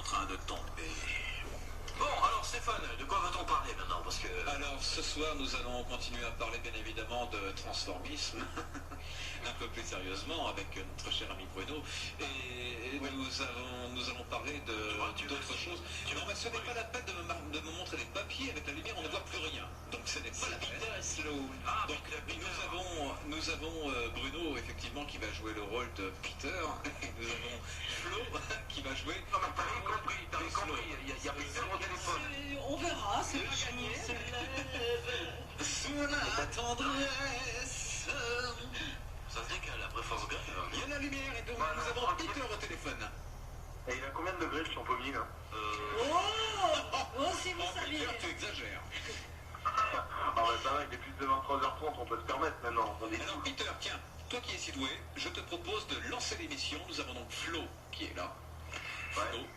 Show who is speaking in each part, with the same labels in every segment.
Speaker 1: train de tomber.
Speaker 2: Bon, alors Stéphane, de quoi va-t-on parler maintenant? Parce que...
Speaker 1: Alors ce soir nous allons continuer à parler bien évidemment de transformisme, un peu plus sérieusement avec notre cher ami Bruno, et oui. nous allons parler d'autres choses. Non mais ce n'est pas la peine de me montrer des papiers, avec la lumière on ne voit plus rien, donc ce n'est pas la peine. Donc nous avons Bruno effectivement qui va jouer le rôle de Peter, et nous avons Flo qui va jouer...
Speaker 2: Non mais t'avais compris, il y a Peter au téléphone.
Speaker 3: On verra, c'est pas gagné.
Speaker 1: Sous la tendresse.
Speaker 2: Ça se décale après force grave.
Speaker 1: Il y a la lumière et donc nous avons Peter au téléphone.
Speaker 4: Et il a combien de degrés le champomis là?
Speaker 3: Oh, si vous saviez.
Speaker 1: Peter, tu exagères.
Speaker 4: Ah bah ça va, il est plus de 23h30, on peut se permettre maintenant.
Speaker 1: Alors Peter, tiens, toi qui es si doué, je te propose de lancer l'émission. Nous avons donc Flo qui est là.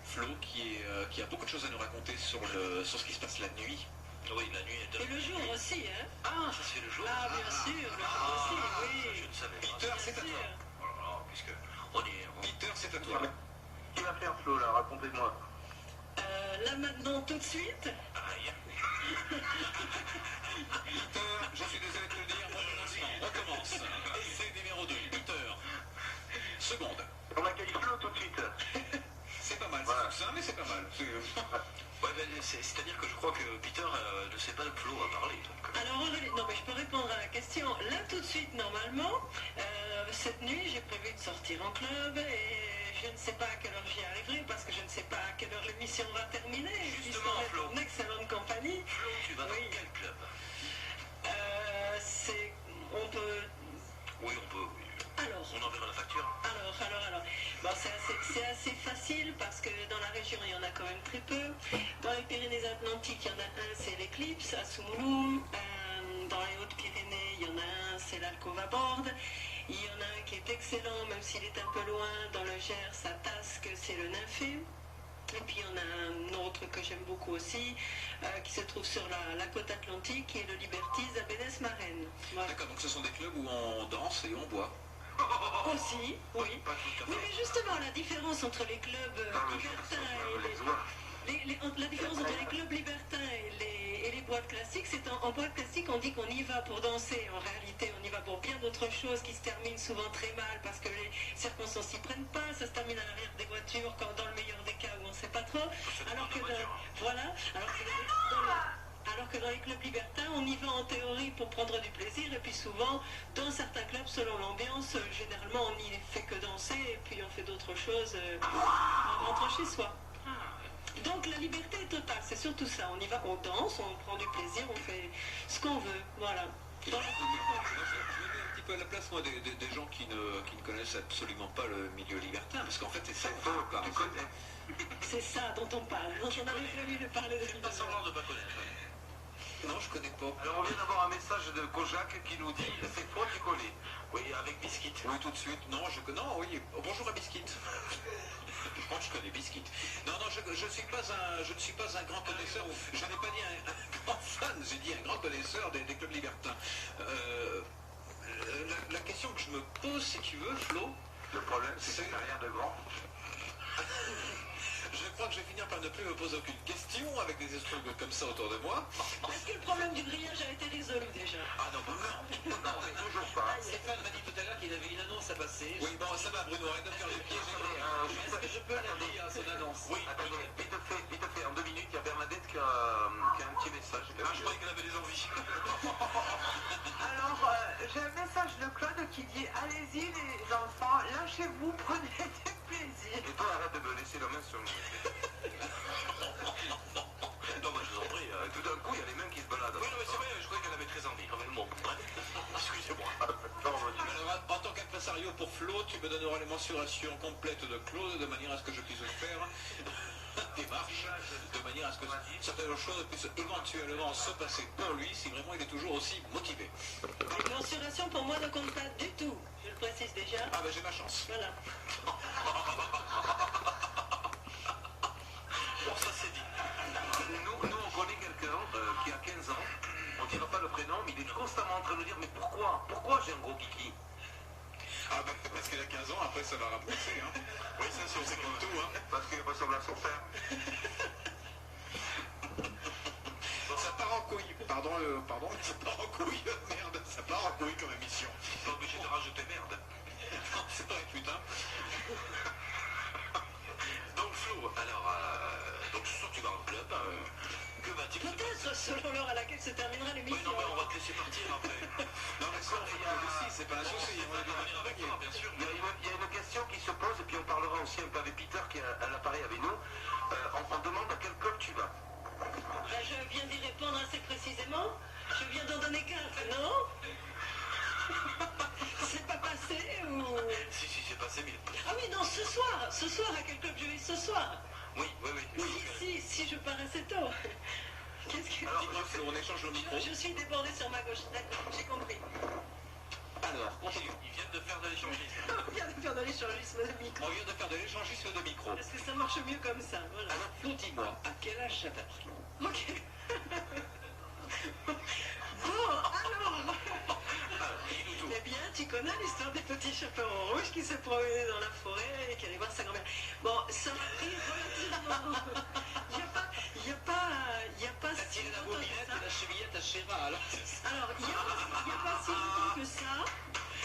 Speaker 1: Flo qui a beaucoup de choses à nous raconter sur ce qui se passe la nuit.
Speaker 2: Oui, la nuit est...
Speaker 3: Et le jour aussi, hein?
Speaker 2: Ah, ça se fait le jour?
Speaker 3: Ah, bien sûr, le jour aussi, oui.
Speaker 2: Je ne savais pas.
Speaker 1: Peter, c'est à toi.
Speaker 2: Oh là là, puisque... On y est.
Speaker 1: Peter, c'est à toi.
Speaker 4: Qui va faire Flo là? Racontez-moi.
Speaker 3: Là maintenant, tout de suite?
Speaker 2: Aïe.
Speaker 1: Peter, je suis désolé de te le dire, un instant, on commence. Essai numéro 2, Peter. Seconde.
Speaker 4: On accueille Flo tout de suite.
Speaker 1: C'est pas mal,
Speaker 4: Voilà.
Speaker 1: c'est ça, mais c'est pas mal.
Speaker 2: Ouais, ben, c'est-à-dire que je crois que Peter ne sait pas de Flo à parler. Donc...
Speaker 3: Alors, non, mais je peux répondre à la question. Là, tout de suite, normalement, cette nuit, j'ai prévu de sortir en club et je ne sais pas à quelle heure j'y arriverai parce que je ne sais pas à quelle heure l'émission va terminer.
Speaker 2: Justement, Flo.
Speaker 3: En excellente compagnie.
Speaker 2: Flo, tu vas dans quel club?
Speaker 3: On peut...
Speaker 2: Oui, on peut. Oui.
Speaker 3: Alors...
Speaker 2: On enverra la facture.
Speaker 3: Alors. Bon, c'est assez facile parce que dans la région, il y en a quand même très peu. Dans les Pyrénées-Atlantiques, il y en a un, c'est l'Eclipse à Soumoulou. Dans les Hautes-Pyrénées, il y en a un, c'est l'Alcova Borde. Il y en a un qui est excellent, même s'il est un peu loin. Dans le Gers, à Tasque, c'est le Nymphée. Et puis il y en a un autre que j'aime beaucoup aussi, qui se trouve sur la côte atlantique, qui est le Liberties à Bénès-Marraine. Voilà.
Speaker 1: D'accord, donc ce sont des clubs où on danse et on boit.
Speaker 3: Aussi, oui. Oui, mais justement, la différence entre les clubs libertins et la différence entre les clubs libertins et les boîtes classiques, c'est en boîte classique, on dit qu'on y va pour danser. En réalité, on y va pour bien d'autres choses qui se terminent souvent très mal parce que les circonstances s'y prennent pas. Ça se termine à l'arrière des voitures, quand dans le meilleur des cas où on ne sait pas trop. Alors que dans les clubs libertins, on y va en théorie pour prendre du plaisir et puis souvent, dans certains clubs, selon l'ambiance, généralement on n'y fait que danser et puis on fait d'autres choses on rentre chez soi. Donc la liberté est totale, c'est surtout ça. On y va, on danse, on prend du plaisir, on fait ce qu'on veut, voilà.
Speaker 1: Je me mets un petit peu à la place moi, des gens qui ne connaissent absolument pas le milieu libertin, parce qu'en fait c'est ça dont on parle.
Speaker 3: C'est ça dont on parle. Donc on avait prévu de parler de
Speaker 2: Pas semblant de pas connaître.
Speaker 1: Non, je connais pas.
Speaker 4: Alors on vient d'avoir un message de Kojak qui nous dit c'est faux du collet.
Speaker 2: Oui, avec Biscuit.
Speaker 1: Oui, tout de suite. Non, oui. Bonjour à Biscuit. Moi, je connais Biscuit. Non, je ne suis pas un grand connaisseur. Je n'ai pas dit un grand fan, j'ai dit un grand connaisseur des clubs libertins. La question que je me pose, si tu veux, Flo...
Speaker 4: Le problème c'est que c'est rien de grand.
Speaker 1: Je crois que je vais finir par ne plus me poser aucune question avec des trucs comme ça autour de moi.
Speaker 3: Est-ce que le problème du grillage a été résolu déjà?
Speaker 1: Ah non, non, mais
Speaker 4: Toujours pas.
Speaker 2: Stéphane m'a dit tout à l'heure qu'il avait une annonce à passer.
Speaker 1: oui, bon, ça va, Bruno, arrête de faire le pied.
Speaker 2: Est-ce que je peux la dire à son annonce?
Speaker 4: Oui, attendez, vite fait, en 2 minutes, il y a Bernadette qui a un petit message.
Speaker 1: Ah, je croyais qu'elle avait des envies.
Speaker 5: Alors, j'ai un message de Claude qui dit « Allez-y les enfants, lâchez-vous, prenez du plaisir.
Speaker 4: Et toi, arrête de me laisser la main sur le...
Speaker 2: Non, moi je vous en prie.
Speaker 4: Tout d'un coup, il y a les mains qui se baladent.
Speaker 2: Oui, non, mais c'est vrai, je croyais qu'elle avait très envie. Quand même, bon, bref. Excusez-moi.
Speaker 1: Alors, en tant qu'impresario pour Flo, tu me donneras les mensurations complètes de Claude de manière à ce que je puisse faire démarche, de manière à ce que certaines choses puissent éventuellement se passer pour lui si vraiment il est toujours aussi motivé.
Speaker 3: Les mensurations pour moi ne comptent pas du tout, je le précise déjà.
Speaker 1: Ah ben j'ai ma chance.
Speaker 3: Voilà.
Speaker 2: Bon, ça c'est dit.
Speaker 4: Nous, on connaît quelqu'un qui a 15 ans, on ne dira pas le prénom, mais il est constamment en train de nous dire « Mais pourquoi j'ai un gros kiki ?»
Speaker 1: Ah ben parce qu'il a 15 ans, après ça va rapprocher. Hein.
Speaker 2: Oui, ça c'est comme tout. Hein.
Speaker 4: Parce qu'il ressemble à son père.
Speaker 1: bon, mais ça part en couille, merde, ça part en couille comme émission.
Speaker 2: Pas obligé de rajouter merde.
Speaker 1: Non, c'est vrai, putain.
Speaker 2: Donc Flo, alors, donc ce soir tu vas au club, que va-t-il se passer?
Speaker 3: Peut-être selon l'heure à laquelle se terminera
Speaker 2: Oui,
Speaker 3: l'émission.
Speaker 2: non, mais on va te laisser partir après.
Speaker 1: Non, mais ça, aussi, c'est pas un souci.
Speaker 2: On va venir avec toi, bien sûr.
Speaker 4: Il y a une question qui se pose, et puis on parlera aussi un peu avec Peter qui est à l'appareil avec nous. On demande à quel club tu vas.
Speaker 3: Ben, je viens d'y répondre assez précisément. Je viens d'en donner 4, non? C'est pas passé ou...
Speaker 2: Si, c'est passé, mais...
Speaker 3: Ah oui, non, ce soir, à quel club je vais ce soir?
Speaker 2: Oui.
Speaker 3: Si, je pars assez tôt. Qu'est-ce que...
Speaker 1: Alors, dis-moi, Flo, on échange le micro.
Speaker 3: Je suis débordée sur ma gauche, d'accord, j'ai compris.
Speaker 1: Alors, continue.
Speaker 2: Ils viennent de faire de l'échangisme.
Speaker 3: On vient de faire de l'échangisme de micro.
Speaker 1: On vient de faire de l'échangisme de micro.
Speaker 3: Parce que ça marche mieux comme ça, voilà.
Speaker 1: Alors, Flo, dis-moi, à quel âge ça t'a pris?
Speaker 3: Ok. Bon, alors...
Speaker 2: Dis-nous tout.
Speaker 3: Eh bien, tu connais l'histoire des petits chaperons rouges qui se promenaient dans la forêt et qui allaient voir sa grand-mère. Bon, ça m'a pris relativement... Il n'y a pas
Speaker 1: T'as
Speaker 3: si
Speaker 1: tiré la
Speaker 3: longtemps que
Speaker 1: bobinette
Speaker 3: ça.
Speaker 1: et la chevillette à Chéra, alors.
Speaker 3: Alors, il n'y a pas si longtemps que ça.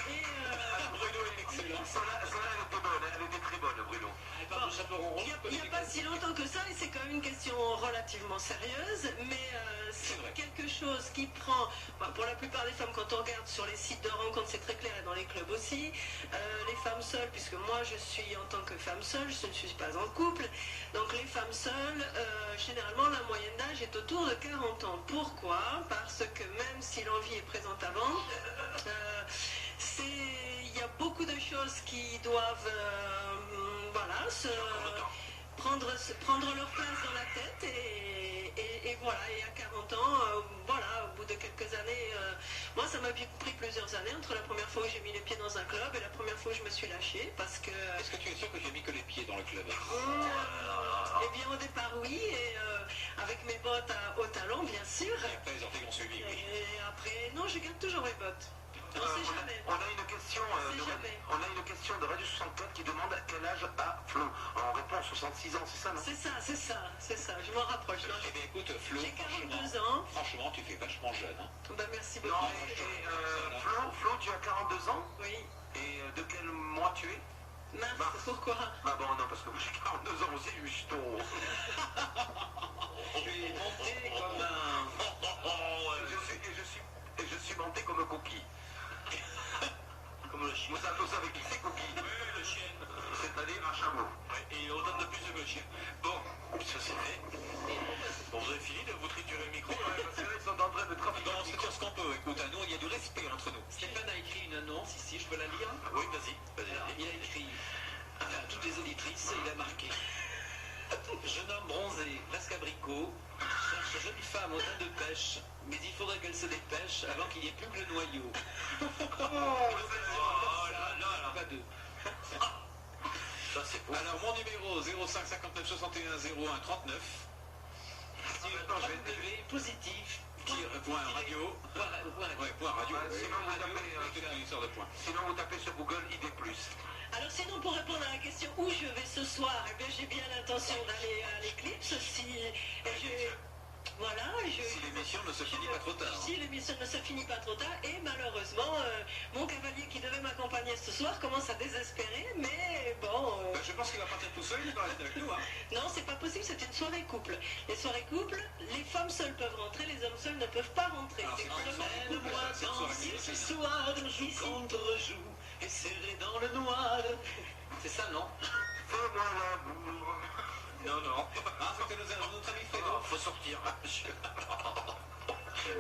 Speaker 3: Et...
Speaker 1: Bruno est excellent.
Speaker 4: Celle-là, elle était bonne, elle était très bonne, Bruno.
Speaker 1: Elle parle de chaperon rond.
Speaker 3: Il n'y a pas si longtemps que ça, et c'est quand même une question relativement sérieuse, mais
Speaker 1: C'est vrai.
Speaker 3: c'est quelque chose qui prend, pour la plupart des femmes, quand on regarde sur les sites de rencontres, c'est très clair, et dans les clubs aussi, les femmes seules, puisque moi je suis en tant que femme seule, je ne suis pas en couple, donc les femmes seules, généralement la moyenne d'âge est autour de 40 ans. Pourquoi? Parce que même si l'envie est présente avant, il y a beaucoup de choses qui doivent prendre leur place dans la tête et voilà, et à 40 ans, au bout de quelques années, moi ça m'a pris plusieurs années entre la première fois où j'ai mis les pieds dans un club et la première fois où je me suis lâchée parce que...
Speaker 1: Est-ce que tu es sûr que j'ai mis que les pieds dans le club?
Speaker 3: Eh bien au départ oui, et avec mes bottes au talon bien sûr.
Speaker 1: Et après les orteils ont suivi, oui.
Speaker 3: Et après, non, je garde toujours mes bottes. On sait jamais.
Speaker 4: On a une question, une question de Radio 64 qui demande à quel âge a Flo. On répond 66 ans, c'est ça, non?
Speaker 3: C'est ça, je m'en rapproche. Non,
Speaker 1: Eh bien écoute, Flo,
Speaker 3: j'ai 42 ans.
Speaker 1: franchement, tu fais vachement jeune. Hein.
Speaker 3: Ben, merci beaucoup.
Speaker 4: Non, Flo, tu as 42 ans.
Speaker 3: Oui,
Speaker 4: Et de quel mois tu es?
Speaker 3: mince,
Speaker 4: Mars.
Speaker 3: pourquoi?
Speaker 4: Ah bon, non, parce que moi j'ai 42 ans aussi, je suis taureau.
Speaker 1: Tu es monté comme un...
Speaker 4: Et je suis monté comme un coquille.
Speaker 2: Comme le chien.
Speaker 4: Vous savez qui c'est, coquille?
Speaker 2: Oui, le chien.
Speaker 4: C'est-à-dire un chameau.
Speaker 2: Et on donne de plus que le chien. Bon, ça c'est fait. Bon, vous avez fini de vous triturer le micro?
Speaker 4: Parce que là, ils sont en train de trafiquer.
Speaker 1: Bon, on se dire ce qu'on peut. Écoute, à nous, il y a du respect entre nous.
Speaker 6: Stéphane a écrit une annonce ici, je peux la lire?
Speaker 2: Oui, vas-y.
Speaker 6: Alors, il a écrit à toutes les auditrices, il a marqué jeune homme bronzé, presque abricot, cherche jeune femme au teint de pêche, mais il faudrait qu'elle se dépêche avant qu'il n'y ait plus que le noyau. Pas deux.
Speaker 2: Ça c'est beau.
Speaker 1: Alors, mon numéro 05 59 61 01 39.
Speaker 6: Sur W positif.
Speaker 1: Point radio. Ouais, point radio.
Speaker 4: Sinon, vous
Speaker 1: Radio,
Speaker 4: tapez,
Speaker 1: avec une histoire de point.
Speaker 4: Sinon, vous tapez sur Google ID+.
Speaker 3: Alors sinon, pour répondre à la question où je vais ce soir, eh bien, j'ai bien l'intention d'aller à l'éclipse
Speaker 1: Si l'émission ne se finit pas trop tard.
Speaker 3: Si l'émission ne se finit pas trop tard, et malheureusement, mon cavalier qui devait m'accompagner ce soir commence à désespérer, mais bon...
Speaker 1: Ben, je pense qu'il va partir tout seul, il va rester avec nous. Hein.
Speaker 3: Non, c'est pas possible, c'est une soirée couple. Les soirées couples, les femmes seules peuvent rentrer, les hommes seuls ne peuvent pas rentrer.
Speaker 1: Alors, c'est pas une soirée couple,
Speaker 3: Emmène-moi
Speaker 1: ça, c'est une soirée
Speaker 3: danser
Speaker 1: couple,
Speaker 3: ce soir,
Speaker 6: Joue contre joue, et serré dans le noir. C'est ça, non?
Speaker 4: Fais-moi l'amour.
Speaker 1: Non. Ah, c'était notre ami Fredo.
Speaker 2: Faut sortir, monsieur.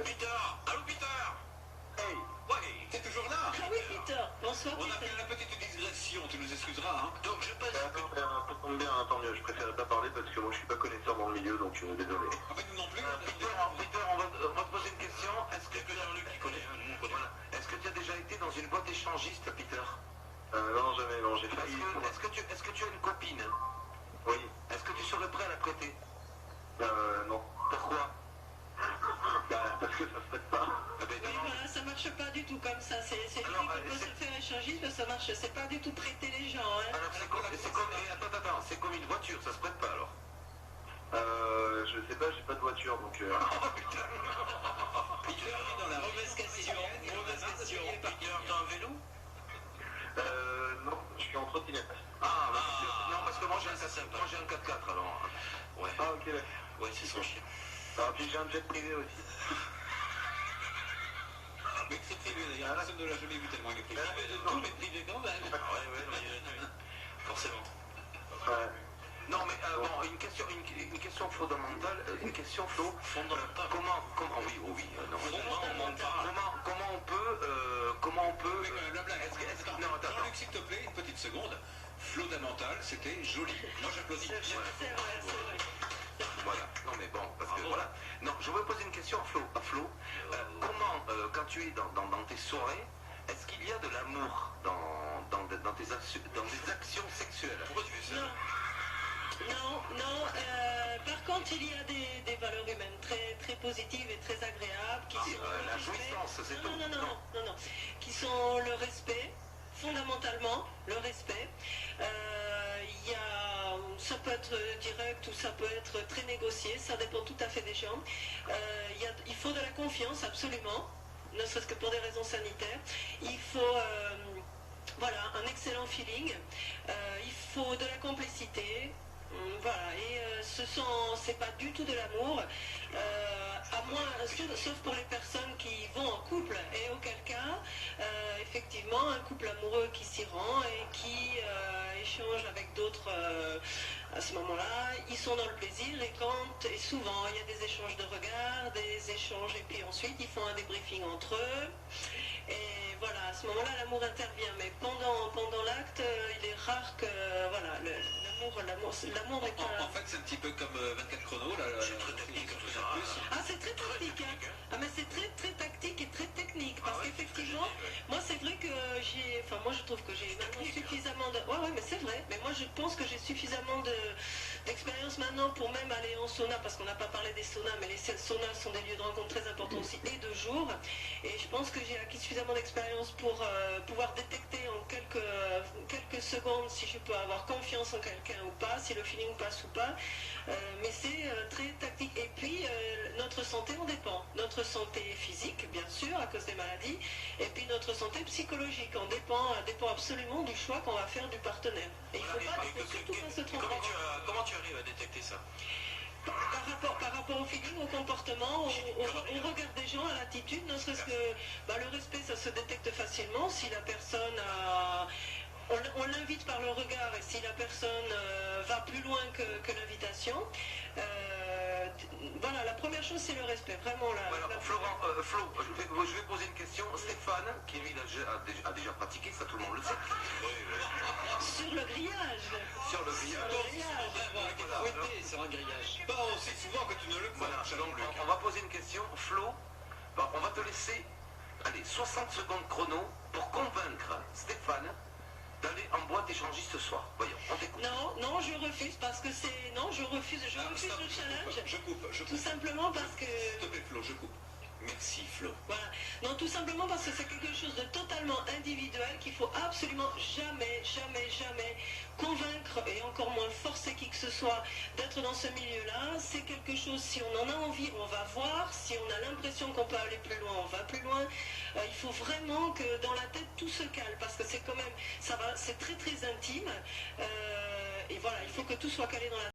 Speaker 2: Peter! Allô, Peter!
Speaker 4: Hey,
Speaker 2: Ouais!
Speaker 1: T'es toujours là?
Speaker 3: Ah oui, Peter, bonsoir
Speaker 1: On a
Speaker 3: Peter.
Speaker 1: fait la petite digression, tu nous excuseras. Hein.
Speaker 2: Donc je passe...
Speaker 4: ça tombe bien, tant mieux. Je préférais pas parler parce que moi je suis pas connaisseur dans le milieu, donc désolé.
Speaker 1: En fait, nous non plus.
Speaker 4: Peter, on va te poser une question. Est-ce que
Speaker 2: Il y a que Jean-Luc qui connaît, hein, nous on connaît.
Speaker 4: Voilà. Est-ce que tu as déjà été dans une boîte échangiste, Peter?
Speaker 7: Non, jamais, non, j'ai failli.
Speaker 4: Est-ce que tu as une copine?
Speaker 7: Oui,
Speaker 4: Est-ce que tu serais prêt à la prêter?
Speaker 7: non.
Speaker 4: Pourquoi?
Speaker 7: Parce que ça se fait pas.
Speaker 4: Ah ben,
Speaker 3: Oui,
Speaker 4: non.
Speaker 3: voilà, ça marche pas du tout comme ça. C'est une
Speaker 4: Alors,
Speaker 3: qui peut se faire échangisme, ça marche. C'est pas du tout prêter les gens. Hein.
Speaker 4: Alors c'est comme, attends, c'est comme une voiture, ça se prête pas alors.
Speaker 7: Je sais pas, j'ai pas de voiture, donc...
Speaker 1: Il est dans la
Speaker 6: Mauvaise question. Mauvaise question.
Speaker 2: Peter, t'as un vélo?
Speaker 7: Non, je suis en trottinette.
Speaker 2: Ah, non, parce que moi j'ai un 4x4 alors. Ouais,
Speaker 7: Ah, ok, d'accord.
Speaker 2: ouais, c'est son chien.
Speaker 7: Ah, puis j'ai un jet privé aussi.
Speaker 1: Mais très privé d'ailleurs, personne ne l'a jamais vu tellement il est privé.
Speaker 6: Tout est privé quand même.
Speaker 2: Ah ouais, forcément.
Speaker 7: Ouais.
Speaker 2: Non, mais bon, une question fondamentale, une question Flo.
Speaker 6: Fondamentale.
Speaker 2: Oui, non.
Speaker 1: Oui,
Speaker 2: Comment on peut.
Speaker 1: la blague.
Speaker 2: Non, attends.
Speaker 1: Jean-Luc, s'il te plaît, une petite seconde. Fondamental, c'était joli. Moi j'applaudis.
Speaker 3: C'est vrai, c'est vrai.
Speaker 2: Voilà, non mais bon, parce que voilà. Non, je veux poser une question à Flo. Comment, quand tu es dans tes soirées, est-ce qu'il y a de l'amour dans des actions sexuelles? Pourquoi tu fais ça?
Speaker 3: Non. Par contre, il y a des valeurs humaines très, très positives et très agréables qui sont
Speaker 2: la jouissance, c'est tout.
Speaker 3: Non. Qui sont le respect, fondamentalement, le respect. Ça peut être direct ou ça peut être très négocié, ça dépend tout à fait des gens. Il faut de la confiance, absolument, ne serait-ce que pour des raisons sanitaires. Il faut un excellent feeling, il faut de la complicité. Voilà, et c'est pas du tout de l'amour, sauf pour les personnes qui vont en couple, et auquel cas, effectivement, un couple amoureux qui s'y rend et qui échange avec d'autres à ce moment-là, ils sont dans le plaisir, et souvent, il y a des échanges de regards, des échanges, et puis ensuite, ils font un débriefing entre eux, et voilà, à ce moment-là, l'amour intervient, mais pendant l'acte, il est rare que, voilà, l'amour est pas...
Speaker 1: En fait, c'est un petit peu comme 24 chronos, là.
Speaker 2: C'est très technique, tout ça.
Speaker 3: Ah, c'est très tactique, hein. Ah, mais c'est très, très tactique et très technique, parce qu'effectivement, moi, c'est vrai que moi, je trouve que j'ai maintenant suffisamment de... Ouais, mais c'est vrai, mais moi, je pense que j'ai suffisamment d'expérience maintenant pour même aller en sauna, parce qu'on n'a pas parlé des saunas, mais les saunas sont des lieux de rencontre très importants aussi, et de jour, et je pense que j'ai acquis suffisamment d'expérience pour pouvoir détecter en quelques secondes si je peux avoir confiance en quelqu'un ou pas, si le feeling passe ou pas, mais c'est très tactique. Et puis notre santé en dépend, notre santé physique bien sûr à cause des maladies, et puis notre santé psychologique en dépend absolument du choix qu'on va faire du partenaire. Et il faut surtout pas se tromper.
Speaker 2: Comment tu arrives à détecter ça?
Speaker 3: Par rapport au feeling, au comportement, au regard des gens, à l'attitude, ne serait-ce que le respect, ça se détecte facilement. Si la personne on l'invite par le regard, et si la personne va plus loin que l'invitation, voilà, la première chose c'est le respect, vraiment.
Speaker 2: Flo, je vais poser une question. Stéphane, qui lui a déjà pratiqué, ça tout le monde le sait.
Speaker 3: Sur le grillage.
Speaker 2: Sur le grillage.
Speaker 6: Sur un grillage.
Speaker 1: Pas aussi souvent que tu ne le vois.
Speaker 2: Voilà, donc on va poser une question. Flo, on va te laisser 60 secondes chrono pour convaincre Stéphane d'aller en boîte échangiste ce soir. Voyons, on t'écoute.
Speaker 3: Non, je refuse parce que c'est... Non, je refuse le challenge.
Speaker 1: Je coupe.
Speaker 3: Tout simplement parce que...
Speaker 1: S'il te plaît, Flo, je coupe. Merci, Flo.
Speaker 3: Voilà. Non, tout simplement parce que c'est quelque chose de totalement individuel qu'il faut absolument jamais convaincre et encore moins forcer qui que ce soit d'être dans ce milieu-là. C'est quelque chose, si on en a envie, on va voir. Si on a l'impression qu'on peut aller plus loin, on va plus loin. Il faut vraiment que dans la tête tout se cale parce que c'est quand même, c'est très très intime. Et voilà, il faut que tout soit calé dans la tête.